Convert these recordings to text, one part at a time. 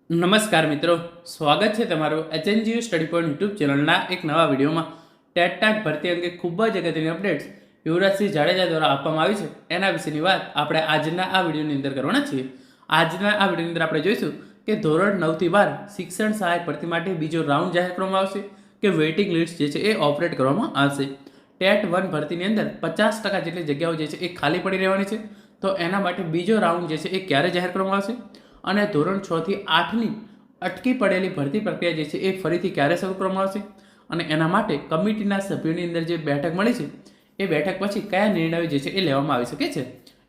નમસ્કાર મિત્રો, સ્વાગત છે તમારું એચએનજીયુ સ્ટડી પોઈન્ટ યુટ્યુબ ચેનલના એક નવા વિડીયોમાં. ટેટ ભરતી અંગે ખૂબ જ અગત્યની અપડેટ્સ યુવરાજસિંહ જાડેજા દ્વારા આપવામાં આવી છે એના વિશેની વાત આપણે આજના આ વિડીયોની અંદર કરવાના છીએ. આજના આ વિડીયોની અંદર આપણે જોઈશું કે ધોરણ 9 થી 12 શિક્ષણ સહાયક ભરતી માટે બીજો રાઉન્ડ જાહેર કરવામાં આવશે કે વેઇટિંગ લિસ્ટ જે છે એ ઓપરેટ કરવામાં આવશે. ટેટ 1 ભરતીની અંદર 50% જેટલી જગ્યાઓ જે છે એ ખાલી પડી રહેવાની છે. તો એના માટે બીજો રાઉન્ડ જે છે એ ક્યારે જાહેર કરવામાં આવશે અને ધોરણ 6 થી 8ની અટકી પડેલી ભરતી પ્રક્રિયા જે છે એ ફરીથી ક્યારે શરૂ કરવામાં આવશે અને એના માટે કમિટીના સભ્યોની અંદર જે બેઠક મળી છે એ બેઠક પછી કયા નિર્ણયો જે છે એ લેવામાં આવી શકે છે.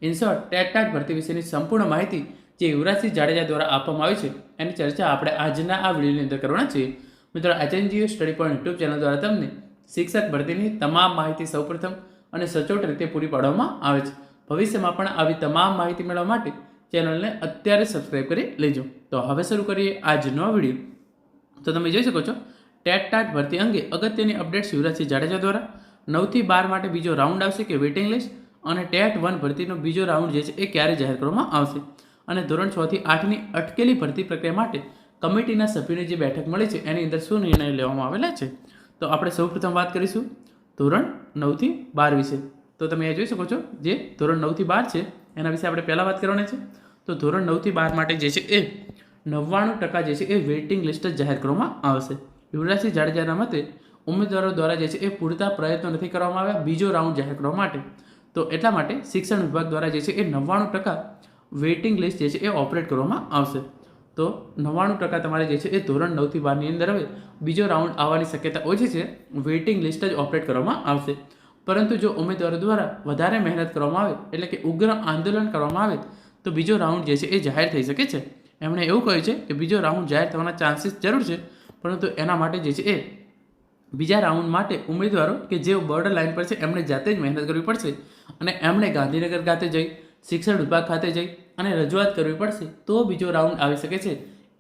ઇન શોર્ટ, ટેટ ભરતી વિશેની સંપૂર્ણ માહિતી જે યુવરાજસિંહ જાડેજા દ્વારા આપવામાં આવી છે એની ચર્ચા આપણે આજના આ વિડીયોની અંદર કરવાના છીએ. મિત્રો, HNGU study point YouTube channel દ્વારા તમને શિક્ષક ભરતીની તમામ માહિતી સૌપ્રથમ અને સચોટ રીતે પૂરી પાડવામાં આવે છે. ભવિષ્યમાં પણ આવી તમામ માહિતી મેળવવા માટે ચેનલને અત્યારે સબસ્ક્રાઈબ કરી લેજો. તો હવે શરૂ કરીએ આજનો વિડીયો. તો તમે જોઈ શકો છો, ટેટ ભરતી અંગે અગત્યની અપડેટ્સ યુવરાજસિંહ જાડેજા દ્વારા 9 થી 12 માટે બીજો રાઉન્ડ આવશે કે વેઇટિંગ લિસ્ટ અને ટેટ 1 ભરતીનો બીજો રાઉન્ડ જે છે એ ક્યારે જાહેર કરવામાં આવશે અને ધોરણ 6 થી 8ની અટકેલી ભરતી પ્રક્રિયા માટે કમિટીના સભ્યોની જે બેઠક મળી છે એની અંદર શું નિર્ણય લેવામાં આવેલા છે. તો આપણે સૌપ્રથમ વાત કરીશું ધોરણ 9 થી 12 વિશે. તો તમે એ જોઈ શકો છો, જે ધોરણ 9 થી 12 છે એના વિશે આપણે પહેલાં વાત કરવાની છે. તો ધોરણ 9 થી 12 માટે જે છે એ 99% જે છે એ વેઇટિંગ લિસ્ટ જ જાહેર કરવામાં આવશે. યુવરાજસિંહ જાડેજાના મતે ઉમેદવારો દ્વારા જે છે એ પૂરતા પ્રયત્નો નથી કરવામાં આવ્યા બીજો રાઉન્ડ જાહેર કરવા માટે. તો એટલા માટે શિક્ષણ વિભાગ દ્વારા જે છે એ 99% વેઇટિંગ લિસ્ટ જે છે એ ઓપરેટ કરવામાં આવશે. તો 99% તમારે જે છે એ ધોરણ 9 થી 12ની અંદર હવે બીજો રાઉન્ડ આવવાની શક્યતા ઓછી છે. વેઇટિંગ લિસ્ટ જ ઓપરેટ કરવામાં આવશે. પરંતુ જો ઉમેદવારો દ્વારા વધારે મહેનત કરવામાં આવે, એટલે કે ઉગ્ર આંદોલન કરવામાં આવે, તો બીજો રાઉન્ડ જે છે એ જાહેર થઈ શકે છે. એમણે એવું કહ્યું છે કે બીજો રાઉન્ડ જાહેર થવાના ચાન્સીસ જરૂર છે, પરંતુ એના માટે જે છે એ બીજા રાઉન્ડ માટે ઉમેદવારો કે જે બોર્ડર લાઇન પર છે એમણે જાતે જ મહેનત કરવી પડશે અને એમણે ગાંધીનગર ખાતે જઈ શિક્ષણ વિભાગ ખાતે જઈ અને રજૂઆત કરવી પડશે તો બીજો રાઉન્ડ આવી શકે છે.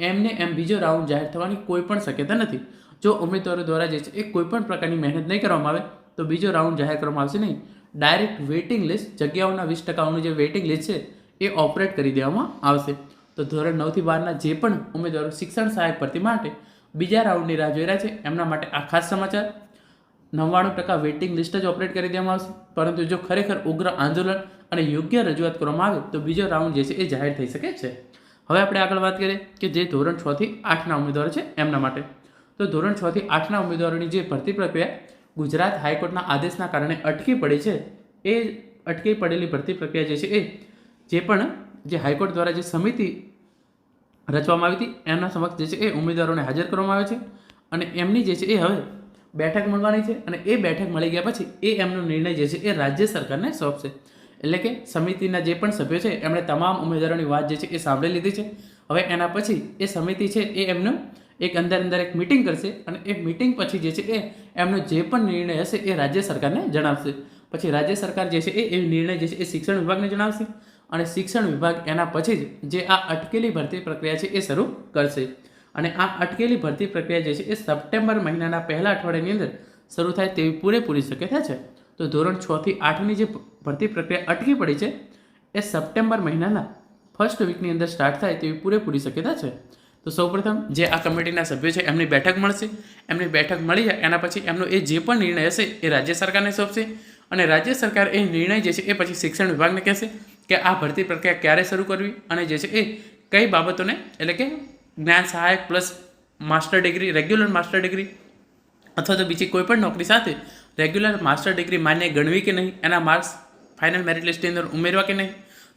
એમને એમ બીજો રાઉન્ડ જાહેર થવાની કોઈ પણ શક્યતા નથી. જો ઉમેદવારો દ્વારા જે છે એ કોઈ પણ પ્રકારની મહેનત નહીં કરવામાં આવે તો બીજો રાઉન્ડ જાહેર કરવામાં આવશે નહીં. ડાયરેક્ટ વેઇટિંગ લિસ્ટ, જગ્યાઓના 20%નું જે વેઇટિંગ લિસ્ટ છે એ ઓપરેટ કરી દેવામાં આવશે. તો ધોરણ 9 થી 12ના જે પણ ઉમેદવારો શિક્ષણ સહાયક ભરતી માટે બીજા રાઉન્ડની રાહ જોઈ રહ્યા છે એમના માટે આ ખાસ સમાચાર. 99% વેઇટિંગ લિસ્ટ જ ઓપરેટ કરી દેવામાં આવશે. પરંતુ જો ખરેખર ઉગ્ર આંદોલન અને યોગ્ય રજૂઆત કરવામાં આવે તો બીજો રાઉન્ડ જે છે એ જાહેર થઈ શકે છે. હવે આપણે આગળ વાત કરીએ કે જે ધોરણ 6 થી 8ના ઉમેદવારો છે એમના માટે. તો ધોરણ 6 થી 8ના ઉમેદવારોની જે ભરતી પ્રક્રિયા ગુજરાત હાઈકોર્ટના આદેશના કારણે અટકી પડી છે, એ અટકી પડેલી ભરતી પ્રક્રિયા જે છે એ જે પણ જે હાઈકોર્ટ દ્વારા જે સમિતિ રચવામાં આવી હતી એમના સમક્ષ જે છે એ ઉમેદવારોને હાજર કરવામાં આવે છે અને એમની જે છે એ હવે બેઠક મળવાની છે અને એ બેઠક મળી ગયા પછી એ એમનો નિર્ણય જે છે એ રાજ્ય સરકારને સોંપશે. એટલે કે સમિતિના જે પણ સભ્યો છે એમણે તમામ ઉમેદવારોની વાત જે છે એ સાંભળી લીધી છે. હવે એના પછી એ સમિતિ છે એ એમનું એક અંદર એક મિટિંગ કરશે અને એ મિટિંગ પછી જે છે એ એમનો જે પણ નિર્ણય હશે એ રાજ્ય સરકારને જણાવશે. પછી રાજ્ય સરકાર જે છે એ નિર્ણય જે છે એ શિક્ષણ વિભાગને જણાવશે અને શિક્ષણ વિભાગ એના પછી જ જે આ અટકેલી ભરતી પ્રક્રિયા છે એ શરૂ કરશે. અને આ અટકેલી ભરતી પ્રક્રિયા જે છે એ સપ્ટેમ્બર મહિનાના પહેલા અઠવાડિયાની અંદર શરૂ થાય તેવી પૂરેપૂરી શક્યતા છે. તો ધોરણ 6 થી 8ની જે ભરતી પ્રક્રિયા અટકી પડી છે એ સપ્ટેમ્બર મહિનાના ફર્સ્ટ વીકની અંદર સ્ટાર્ટ થાય તેવી પૂરેપૂરી શક્યતા છે. તો સૌપ્રથમ જે આ કમિટીના સભ્યો છે એમની બેઠક મળશે. એમની બેઠક મળી જાય એના પછી એમનો એ જે પણ નિર્ણય હશે એ રાજ્ય સરકારને સોંપશે અને રાજ્ય સરકાર એ નિર્ણય જે છે એ પછી શિક્ષણ વિભાગને કહેશે કે આ ભરતી પ્રક્રિયા ક્યારે શરૂ કરવી અને જે છે એ કઈ બાબતોને, એટલે કે જ્ઞાન સહાયક plus master degree, regular master degree અથવા તો બીજી કોઈ પણ નોકરી સાથે રેગ્યુલર માસ્ટર ડિગ્રી માન્ય ગણવી કે નહીં, એના માર્ક્સ ફાઇનલ મેરિટ લિસ્ટની અંદર ઉમેરવા કે નહીં.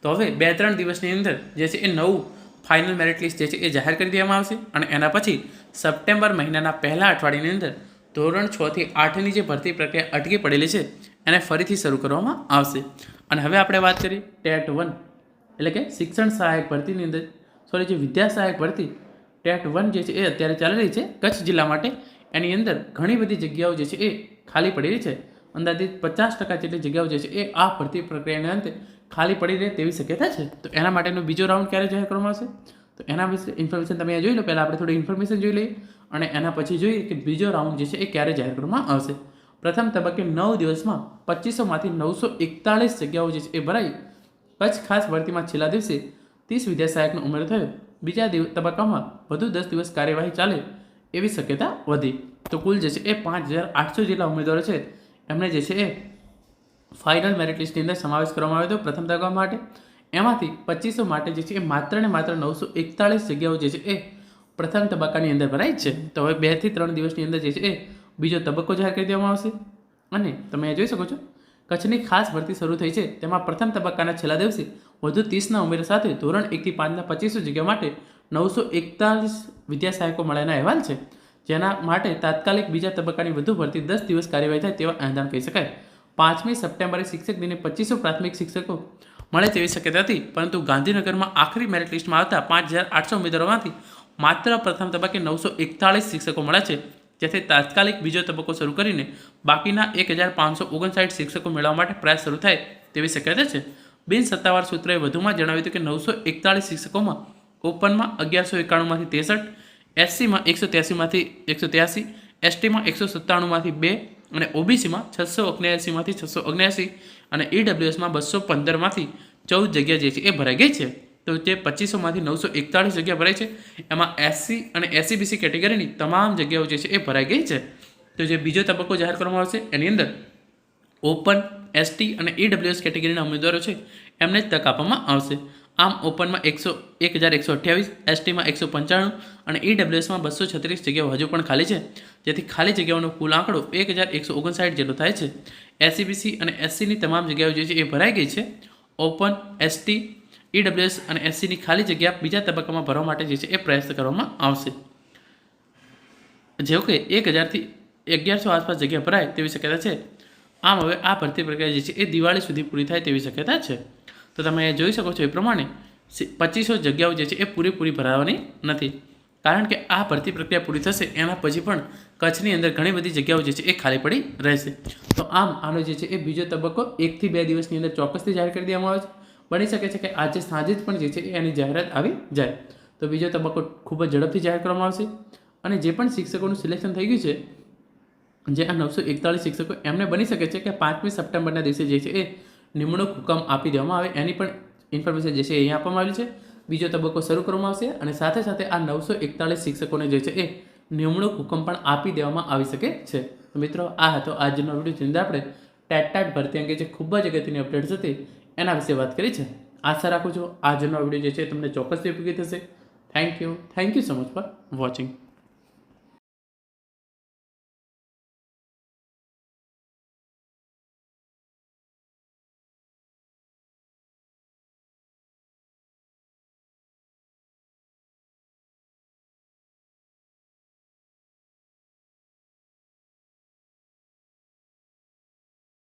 તો હવે 2-3 દિવસની અંદર જે છે એ નવું ફાઇનલ મેરિટ લિસ્ટ જે છે એ જાહેર કરી દેવામાં આવશે અને એના પછી સપ્ટેમ્બર મહિનાના પહેલા અઠવાડિયાની અંદર ધોરણ 6 થી 8ની જે ભરતી પ્રક્રિયા અટકી પડેલી છે એને ફરીથી શરૂ કરવામાં આવશે. અને હવે આપણે વાત કરીએ ટેટ 1, એટલે કે શિક્ષણ સહાયક ભરતીની અંદર જે વિદ્યા સહાયક ભરતી ટેટ 1 જે છે એ અત્યારે ચાલી રહી છે કચ્છ જિલ્લા માટે. એની અંદર ઘણી બધી જગ્યાઓ જે છે એ ખાલી પડી રહી છે. અંદાજિત 50% જેટલી જગ્યાઓ જે છે એ આ ભરતી પ્રક્રિયાના અંતે ખાલી પડી રહે તેવી શક્યતા છે. તો એના માટેનો બીજો રાઉન્ડ ક્યારે જાહેર કરવામાં આવશે તો એના વિશે ઇન્ફોર્મેશન તમે જોઈ લો. પહેલાં આપણે થોડી ઇન્ફોર્મેશન જોઈ લઈએ અને એના પછી જોઈએ કે બીજો રાઉન્ડ જે છે એ ક્યારે જાહેર કરવામાં આવશે. પ્રથમ તબક્કે 9 દિવસમાં 2500માંથી 941 જગ્યાઓ જે છે એ ભરાઈ કચ્છ ખાસ ભરતીમાં છેલ્લા દિવસે 30 વિદ્યા સહાયકનો ઉમેરો થયો બીજા તબક્કામાં વધુ 10 દિવસ કાર્યવાહી ચાલે એવી શક્યતા વધી. તો કુલ જે છે એ 5800 જેટલા ઉમેદવારો છે એમને જે છે એ ફાઇનલ મેરિટ લિસ્ટની અંદર સમાવેશ કરવામાં આવ્યો હતો પ્રથમ તબક્કા માટે. એમાંથી 2500 માટે જે છે એ માત્ર ને માત્ર 941 જગ્યાઓ જે છે એ પ્રથમ તબક્કાની અંદર ભરાઈ છે. તો હવે 2 થી 3 દિવસની અંદર જે છે એ બીજો તબક્કો જાહેર કરી દેવામાં આવશે. અને તમે જોઈ શકો છો કચ્છની ખાસ ભરતી શરૂ થઈ છે. તેમાં પ્રથમ તબક્કાના છેલ્લા દિવસે વધુ 30ના ઉમેરા સાથે ધોરણ 1 થી 5ના 2500 જગ્યા માટે 941 વિદ્યા સહાયકો મળ્યાના અહેવાલ છે. જેના માટે તાત્કાલિક બીજા તબક્કાની વધુ ભરતી 10 દિવસ કાર્યવાહી થાય તેવા એંધાણ કહી શકાય. 5મી સપ્ટેમ્બરે શિક્ષક દિને 2500 પ્રાથમિક શિક્ષકો મળે તેવી શક્યતા હતી, પરંતુ ગાંધીનગરમાં આખરી મેરિટ લિસ્ટમાં આવતા 5800 ઉમેદવારોમાંથી માત્ર પ્રથમ તબક્કે 941 શિક્ષકો મળ્યા છે. જેથી તાત્કાલિક બીજો તબક્કો શરૂ કરીને બાકીના 1559 શિક્ષકો મેળવવા માટે પ્રયાસ શરૂ થાય તેવી શક્યતા છે. બિન સત્તાવાર સૂત્રોએ વધુમાં જણાવ્યું હતું કે 941 શિક્ષકોમાં ઓપનમાં 1191માંથી 63, એસસીમાં 183માંથી 183, એસટીમાં 197માંથી 2 અને ઓબીસીમાં 679માંથી 679 અને ઈડબ્લ્યુએસમાં 215માંથી 14 જગ્યા જે છે એ ભરાઈ ગઈ છે. તો જે 2500માંથી 941 જગ્યા ભરાઈ છે એમાં એસસી અને એસસીબીસી કેટેગરીની તમામ જગ્યાઓ જે છે એ ભરાઈ ગઈ છે. તો જે બીજો તબક્કો જાહેર કરવામાં આવશે એની અંદર ઓપન, એસટી અને ઈડબ્લ્યુએસ કેટેગરીના ઉમેદવારો છે એમને જ તક આપવામાં આવશે. આમ ઓપનમાં 1128, એસટીમાં 195 અને ઈડબ્લ્યુએસમાં 236 જગ્યાઓ હજુ પણ ખાલી છે. જેથી ખાલી જગ્યાઓનો કુલ આંકડો 1159 જેટલો થાય છે. એસસીબીસી અને એસસીની તમામ જગ્યાઓ જે છે એ ભરાઈ ગઈ છે. ઓપન, એસટી, ઈડબ્લ્યુએસ અને એસસીની ખાલી જગ્યા બીજા તબક્કામાં ભરવા માટે જે છે એ પ્રયાસ કરવામાં આવશે. જેવું કે 1000થી 1100 આસપાસ જગ્યા ભરાય તેવી શક્યતા છે. આમ હવે આ ભરતી પ્રક્રિયા જે છે એ દિવાળી સુધી પૂરી થાય તેવી શક્યતા છે. તો તમે જોઈ શકો છો એ પ્રમાણે 2500 જગ્યાઓ જે છે એ પૂરેપૂરી ભરાવાની નથી, કારણ કે આ ભરતી પ્રક્રિયા પૂરી થશે એના પછી પણ કચ્છની અંદર ઘણી બધી જગ્યાઓ જે છે એ ખાલી પડી રહેશે. તો આમ આનો જે છે એ બીજો તબક્કો 1 થી 2 દિવસની અંદર ચોક્કસથી જાહેર કરી દેવામાં આવે છે. બની શકે છે કે આજે સાંજે જ પણ જે છે એની જાહેરાત આવી જાય. તો બીજો તબક્કો ખૂબ જ ઝડપથી જાહેર કરવામાં આવશે. અને જે પણ શિક્ષકોનું સિલેક્શન થઈ ગયું છે, જે આ 941 શિક્ષકો, એમને બની શકે છે કે 5મી સપ્ટેમ્બરના દિવસે જે છે એ નિમણૂક હુકમ આપી દેવામાં આવે. એની પણ ઇન્ફોર્મેશન જે છે અહીંયા આપવામાં આવી છે. બીજો તબક્કો શરૂ કરવામાં આવશે અને સાથે સાથે આ 941 શિક્ષકોને જે છે એ નિમણૂક હુકમ પણ આપી દેવામાં આવી શકે છે. તો મિત્રો, આ હતો આજનો વિડીયો, જેની અંદર આપણે ટેટ ભરતી અંગે જે ખૂબ જ અગત્યની અપડેટ્સ હતી એના વિશે વાત કરી છે. આશા રાખું છું આજનો વિડીયો જે છે તમને ચોક્કસથી ઉપયોગી થશે. Thank you so much for watching.